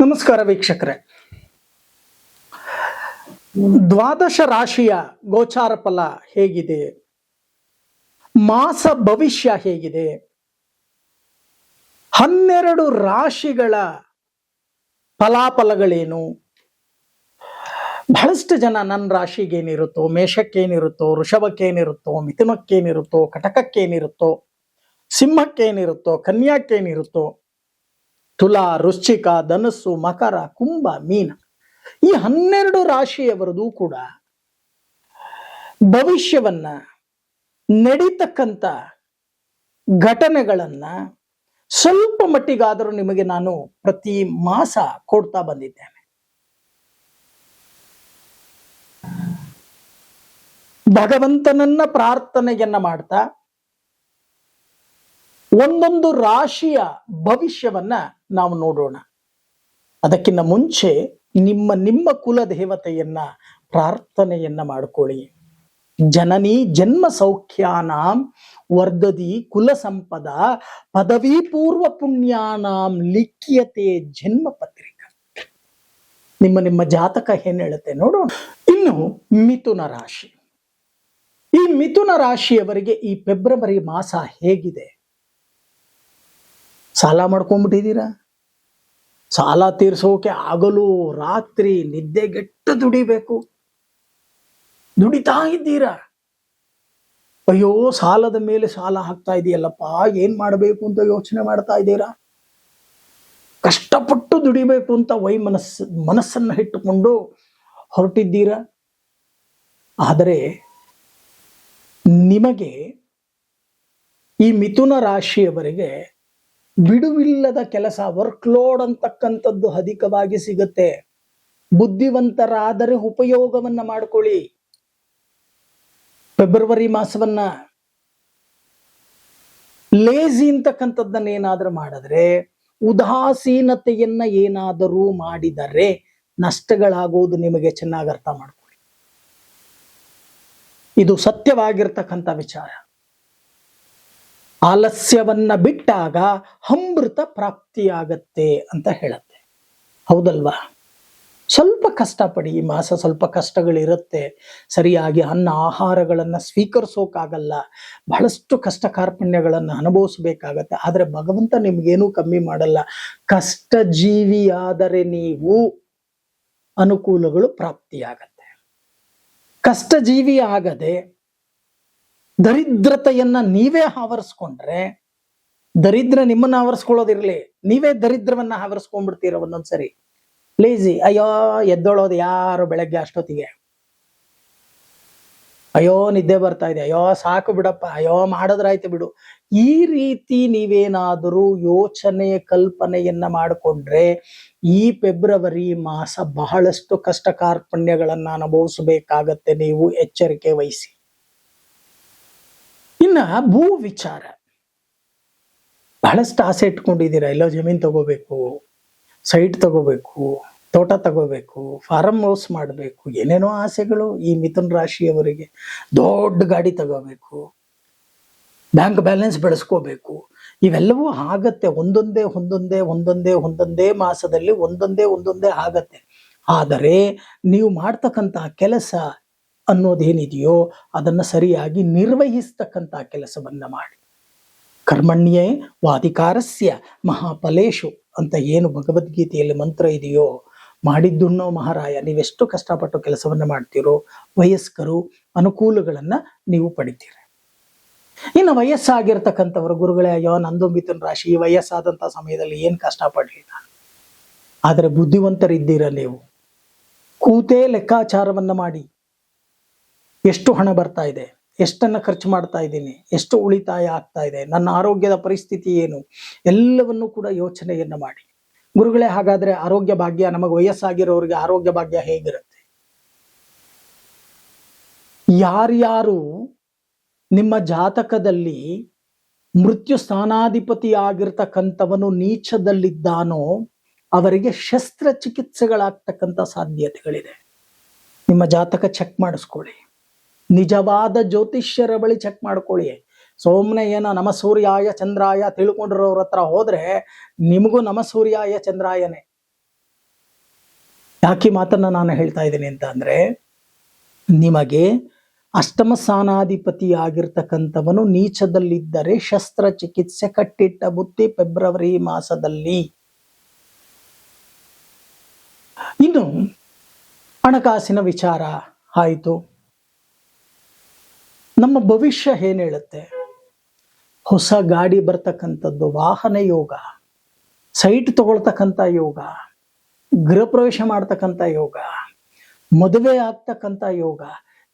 ನಮಸ್ಕಾರ ವೀಕ್ಷಕರೇ. ದ್ವಾದಶ ರಾಶಿಯ ಗೋಚಾರ ಫಲ ಹೇಗಿದೆ, ಮಾಸ ಭವಿಷ್ಯ ಹೇಗಿದೆ, 12 ರಾಶಿಗಳ ಫಲಾಫಲಗಳೇನು, ಬಹಳಷ್ಟು ಜನ ನನ್ನ ರಾಶಿಗೇನಿರುತ್ತೋ, ಮೇಷಕ್ಕೇನಿರುತ್ತೋ, ವೃಷಭಕ್ಕೇನಿರುತ್ತೋ, ಮಿಥುನಕ್ಕೇನಿರುತ್ತೋ, ಕಟಕಕ್ಕೇನಿರುತ್ತೋ, ಸಿಂಹಕ್ಕೇನಿರುತ್ತೋ, ಕನ್ಯಾಕ್ಕೇನಿರುತ್ತೋ, ತುಲಾ, ವೃಶ್ಚಿಕ, ಧನಸ್ಸು, ಮಕರ, ಕುಂಭ, ಮೀನ ಈ 12 ರಾಶಿಯವರದು ಕೂಡ ಭವಿಷ್ಯವನ್ನ, ನಡೀತಕ್ಕಂಥ ಘಟನೆಗಳನ್ನ ಸ್ವಲ್ಪ ಮಟ್ಟಿಗಾದರೂ ನಿಮಗೆ ನಾನು ಪ್ರತಿ ಮಾಸ ಕೊಡ್ತಾ ಬಂದಿದ್ದೇನೆ. ಭಗವಂತನನ್ನ ಪ್ರಾರ್ಥನೆಯನ್ನ ಮಾಡ್ತಾ ಒಂದೊಂದು ರಾಶಿಯ ಭವಿಷ್ಯವನ್ನ ನಾವು ನೋಡೋಣ. ಅದಕ್ಕಿಂತ ಮುಂಚೆ ನಿಮ್ಮ ಕುಲ ದೇವತೆಯನ್ನ ಪ್ರಾರ್ಥನೆಯನ್ನ ಮಾಡ್ಕೊಳ್ಳಿ. ಜನನಿ ಜನ್ಮ ಸೌಖ್ಯಾನಾಂ ವರ್ಧದಿ ಕುಲ ಸಂಪದ ಪದವಿ ಪೂರ್ವ ಪುಣ್ಯಾನಾಂ ಲಿಖ್ಯತೆ ಜನ್ಮ ಪತ್ರಿಕಾ. ನಿಮ್ಮ ಜಾತಕ ಏನ್ ಹೇಳುತ್ತೆ ನೋಡೋಣ. ಇನ್ನು ಮಿಥುನ ರಾಶಿ, ಈ ಮಿಥುನ ರಾಶಿಯವರಿಗೆ ಈ ಫೆಬ್ರವರಿ ಮಾಸ ಹೇಗಿದೆ? ಸಾಲ ಮಾಡ್ಕೊಂಡ್ಬಿಟ್ಟಿದ್ದೀರಾ? ಸಾಲ ತೀರ್ಸೋಕೆ ಆಗಲು ರಾತ್ರಿ ನಿದ್ದೆಗೆಟ್ಟು ದುಡಿಬೇಕು, ದುಡಿತಾ ಇದ್ದೀರಾ. ಅಯ್ಯೋ ಸಾಲದ ಮೇಲೆ ಸಾಲ ಹಾಕ್ತಾ ಇದೆಯಲ್ಲಪ್ಪ, ಏನ್ ಮಾಡಬೇಕು ಅಂತ ಯೋಚನೆ ಮಾಡ್ತಾ ಇದ್ದೀರಾ. ಕಷ್ಟಪಟ್ಟು ದುಡಿಬೇಕು ಅಂತ ಮನಸ್ಸನ್ನ ಇಟ್ಟುಕೊಂಡು ಹೊರಟಿದ್ದೀರಾ. ಆದರೆ ನಿಮಗೆ ಈ ಮಿಥುನ ರಾಶಿಯವರಿಗೆ ಬಿಡುವಿಲ್ಲದ ಕೆಲಸ, ವರ್ಕ್ಲೋಡ್ ಅಂತಕ್ಕಂಥದ್ದು ಅಧಿಕವಾಗಿ ಸಿಗುತ್ತೆ. ಬುದ್ಧಿವಂತರಾದರೆ ಉಪಯೋಗವನ್ನ ಮಾಡ್ಕೊಳ್ಳಿ. ಫೆಬ್ರವರಿ ಮಾಸವನ್ನ ಲೇಜಿ ಅಂತಕ್ಕಂಥದ್ದನ್ನ ಏನಾದ್ರೂ ಮಾಡಿದ್ರೆ, ಉದಾಸೀನತೆಯನ್ನ ಏನಾದರೂ ಮಾಡಿದರೆ ನಷ್ಟಗಳಾಗುವುದು ನಿಮಗೆ ಚೆನ್ನಾಗಿ ಅರ್ಥ ಮಾಡ್ಕೊಳ್ಳಿ. ಇದು ಸತ್ಯವಾಗಿರ್ತಕ್ಕಂಥ ವಿಚಾರ. ಆಲಸ್ಯವನ್ನ ಬಿಟ್ಟಾಗ ಅಮೃತ ಪ್ರಾಪ್ತಿಯಾಗತ್ತೆ ಅಂತ ಹೇಳತ್ತೆ, ಹೌದಲ್ವಾ? ಸ್ವಲ್ಪ ಕಷ್ಟಪಡಿ. ಈ ಮಾಸ ಸ್ವಲ್ಪ ಕಷ್ಟಗಳಿರುತ್ತೆ. ಸರಿಯಾಗಿ ಅನ್ನ ಆಹಾರಗಳನ್ನ ಸ್ವೀಕರಿಸೋಕಾಗಲ್ಲ, ಬಹಳಷ್ಟು ಕಷ್ಟ ಕಾರ್ಪಣ್ಯಗಳನ್ನ ಅನುಭವಿಸ್ಬೇಕಾಗತ್ತೆ. ಆದ್ರೆ ಭಗವಂತ ನಿಮ್ಗೇನೂ ಕಮ್ಮಿ ಮಾಡಲ್ಲ. ಕಷ್ಟ ಜೀವಿಯಾದರೆ ನೀವು ಅನುಕೂಲಗಳು ಪ್ರಾಪ್ತಿಯಾಗತ್ತೆ. ಕಷ್ಟ ಜೀವಿ ಆಗದೆ ದರಿದ್ರತೆಯನ್ನ ನೀವೇ ಆವರಿಸ್ಕೊಂಡ್ರೆ, ದರಿದ್ರ ನಿಮ್ಮನ್ನ ಆವರಿಸ್ಕೊಳ್ಳೋದಿರ್ಲಿ, ನೀವೇ ದರಿದ್ರವನ್ನ ಆವರಿಸ್ಕೊಂಡ್ಬಿಡ್ತೀರ ಒಂದೊಂದ್ಸರಿ. ಲೇಜಿ, ಅಯ್ಯೋ ಎದ್ದೊಳೋದು ಯಾರು ಬೆಳಗ್ಗೆ ಅಷ್ಟೊತ್ತಿಗೆ, ಅಯ್ಯೋ ನಿದ್ದೆ ಬರ್ತಾ ಇದೆ, ಅಯ್ಯೋ ಸಾಕು ಬಿಡಪ್ಪ, ಅಯ್ಯೋ ಮಾಡಿದ್ರಾಯ್ತು ಬಿಡು. ಈ ರೀತಿ ನೀವೇನಾದರೂ ಯೋಚನೆ ಕಲ್ಪನೆಯನ್ನ ಮಾಡಿಕೊಂಡ್ರೆ ಈ ಫೆಬ್ರವರಿ ಮಾಸ ಬಹಳಷ್ಟು ಕಷ್ಟ ಕಾರ್ಪಣ್ಯಗಳನ್ನ ಅನುಭವಿಸಬೇಕಾಗತ್ತೆ. ನೀವು ಎಚ್ಚರಿಕೆ ವಹಿಸಿ. ಇನ್ನ ಭೂ ವಿಚಾರ, ಬಹಳಷ್ಟು ಆಸೆ ಇಟ್ಕೊಂಡಿದ್ದೀರಾ. ಎಲ್ಲೋ ಜಮೀನ್ ತಗೋಬೇಕು, ಸೈಟ್ ತಗೋಬೇಕು, ತೋಟ ತಗೋಬೇಕು, ಫಾರಂ ಹೌಸ್ ಮಾಡಬೇಕು, ಏನೇನೋ ಆಸೆಗಳು ಈ ಮಿಥುನ ರಾಶಿಯವರಿಗೆ. ದೊಡ್ಡ ಗಾಡಿ ತಗೋಬೇಕು, ಬ್ಯಾಂಕ್ ಬ್ಯಾಲೆನ್ಸ್ ಬೆಳೆಸ್ಕೋಬೇಕು, ಇವೆಲ್ಲವೂ ಆಗತ್ತೆ. ಒಂದೊಂದೇ ಮಾಸದಲ್ಲಿ ಒಂದೊಂದೇ ಆಗತ್ತೆ. ಆದರೆ ನೀವು ಮಾಡ್ತಕ್ಕಂತಹ ಕೆಲಸ ಅನ್ನೋದೇನಿದೆಯೋ ಅದನ್ನ ಸರಿಯಾಗಿ ನಿರ್ವಹಿಸ್ತಕ್ಕಂಥ ಕೆಲಸವನ್ನ ಮಾಡಿ. ಕರ್ಮಣ್ಯೇ ವಾಧಿಕಾರಸ್ಯ ಮಹಾಫಲೇಶು ಅಂತ ಏನು ಭಗವದ್ಗೀತೆಯಲ್ಲಿ ಮಂತ್ರ ಇದೆಯೋ, ಮಾಡಿದ್ದುಣ್ಣೋ ಮಹಾರಾಯ. ನೀವೆಷ್ಟು ಕಷ್ಟಪಟ್ಟು ಕೆಲಸವನ್ನ ಮಾಡ್ತೀರೋ ವಯಸ್ಕರು ಅನುಕೂಲಗಳನ್ನ ನೀವು ಪಡಿತೀರಿ. ಇನ್ನು ವಯಸ್ಸಾಗಿರ್ತಕ್ಕಂಥವ್ರು, ಗುರುಗಳೇ ಅಯ್ಯೋ ನಂದು ಮಿಥುನ ರಾಶಿ, ಈ ವಯಸ್ಸಾದಂಥ ಸಮಯದಲ್ಲಿ ಏನ್ ಕಷ್ಟಪಡ್ಲಿ ನಾನು. ಆದರೆ ಬುದ್ಧಿವಂತರಿದ್ದೀರ ನೀವು. ಕೂತೇ ಲೆಕ್ಕಾಚಾರವನ್ನ ಮಾಡಿ. ಎಷ್ಟು ಹಣ ಬರ್ತಾ ಇದೆ, ಎಷ್ಟನ್ನ ಖರ್ಚು ಮಾಡ್ತಾ ಇದ್ದೀನಿ, ಎಷ್ಟು ಉಳಿತಾಯ ಆಗ್ತಾ ಇದೆ, ನನ್ನ ಆರೋಗ್ಯದ ಪರಿಸ್ಥಿತಿ ಏನು, ಎಲ್ಲವನ್ನೂ ಕೂಡ ಯೋಚನೆಯನ್ನ ಮಾಡಿ. ಗುರುಗಳೇ ಹಾಗಾದ್ರೆ ಆರೋಗ್ಯ ಭಾಗ್ಯ, ನಮಗೆ ವಯಸ್ಸಾಗಿರೋರಿಗೆ ಆರೋಗ್ಯ ಭಾಗ್ಯ ಹೇಗಿರುತ್ತೆ? ಯಾರ್ಯಾರು ನಿಮ್ಮ ಜಾತಕದಲ್ಲಿ ಮೃತ್ಯು ಸ್ಥಾನಾಧಿಪತಿ ಆಗಿರ್ತಕ್ಕಂಥವನು ನೀಚದಲ್ಲಿದ್ದಾನೋ ಅವರಿಗೆ ಶಸ್ತ್ರಚಿಕಿತ್ಸೆಗಳಾಗ್ತಕ್ಕಂಥ ಸಾಧ್ಯತೆಗಳಿದೆ. ನಿಮ್ಮ ಜಾತಕ ಚೆಕ್ ಮಾಡಿಸ್ಕೊಳ್ಳಿ. ನಿಜವಾದ ಜ್ಯೋತಿಷ್ಯರ ಬಳಿ ಚೆಕ್ ಮಾಡ್ಕೊಳ್ಳಿ. ಸೋಮ್ನೆ ಏನೋ ನಮ ಸೂರ್ಯಾಯ ಚಂದ್ರಾಯ ತಿಳ್ಕೊಂಡಿರೋರ ಹತ್ರ ಹೋದ್ರೆ ನಿಮಗೂ ನಮ ಸೂರ್ಯಾಯ ಚಂದ್ರಾಯನೇ. ಯಾಕೆ ಈ ಮಾತನ್ನ ನಾನು ಹೇಳ್ತಾ ಇದ್ದೀನಿ ಅಂತ ಅಂದ್ರೆ, ನಿಮಗೆ ಅಷ್ಟಮ ಸ್ಥಾನಾಧಿಪತಿಯಾಗಿರ್ತಕ್ಕಂಥವನು ನೀಚದಲ್ಲಿದ್ದರೆ ಶಸ್ತ್ರಚಿಕಿತ್ಸೆ ಕಟ್ಟಿಟ್ಟ ಬುತ್ತಿ ಫೆಬ್ರವರಿ ಮಾಸದಲ್ಲಿ. ಇನ್ನು ಹಣಕಾಸಿನ ವಿಚಾರ ಆಯಿತು. ನಮ್ಮ ಭವಿಷ್ಯ ಏನ್ ಹೇಳುತ್ತೆ? ಹೊಸ ಗಾಡಿ ಬರ್ತಕ್ಕಂಥದ್ದು, ವಾಹನ ಯೋಗ, ಸೈಟ್ ತಗೊಳ್ತಕ್ಕಂಥ ಯೋಗ, ಗೃಹ ಪ್ರವೇಶ ಮಾಡ್ತಕ್ಕಂಥ ಯೋಗ, ಮದುವೆ ಆಗ್ತಕ್ಕಂಥ ಯೋಗ,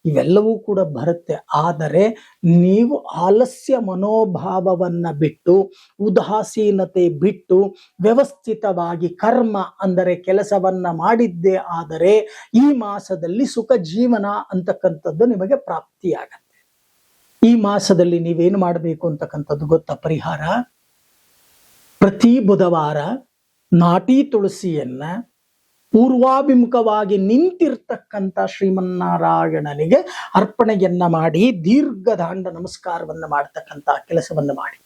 ಇವೆಲ್ಲವೂ ಕೂಡ ಬರುತ್ತೆ. ಆದರೆ ನೀವು ಆಲಸ್ಯ ಮನೋಭಾವವನ್ನ ಬಿಟ್ಟು, ಉದಾಸೀನತೆ ಬಿಟ್ಟು ವ್ಯವಸ್ಥಿತವಾಗಿ ಕರ್ಮ ಅಂದರೆ ಕೆಲಸವನ್ನ ಮಾಡಿದ್ದೇ ಆದರೆ ಈ ಮಾಸದಲ್ಲಿ ಸುಖ ಜೀವನ ಅಂತಕ್ಕಂಥದ್ದು ನಿಮಗೆ ಪ್ರಾಪ್ತಿಯಾಗತ್ತೆ. ಈ ಮಾಸದಲ್ಲಿ ನೀವೇನು ಮಾಡಬೇಕು ಅಂತಕ್ಕಂಥದ್ದು ಗೊತ್ತಾ? ಪರಿಹಾರ, ಪ್ರತಿ ಬುಧವಾರ ನಾಟಿ ತುಳಸಿಯನ್ನ ಪೂರ್ವಾಭಿಮುಖವಾಗಿ ನಿಂತಿರ್ತಕ್ಕಂಥ ಶ್ರೀಮನ್ನಾರಾಯಣನಿಗೆ ಅರ್ಪಣೆಯನ್ನ ಮಾಡಿ ದೀರ್ಘದಾಂಡ ನಮಸ್ಕಾರವನ್ನ ಮಾಡತಕ್ಕಂಥ ಕೆಲಸವನ್ನ ಮಾಡಿ.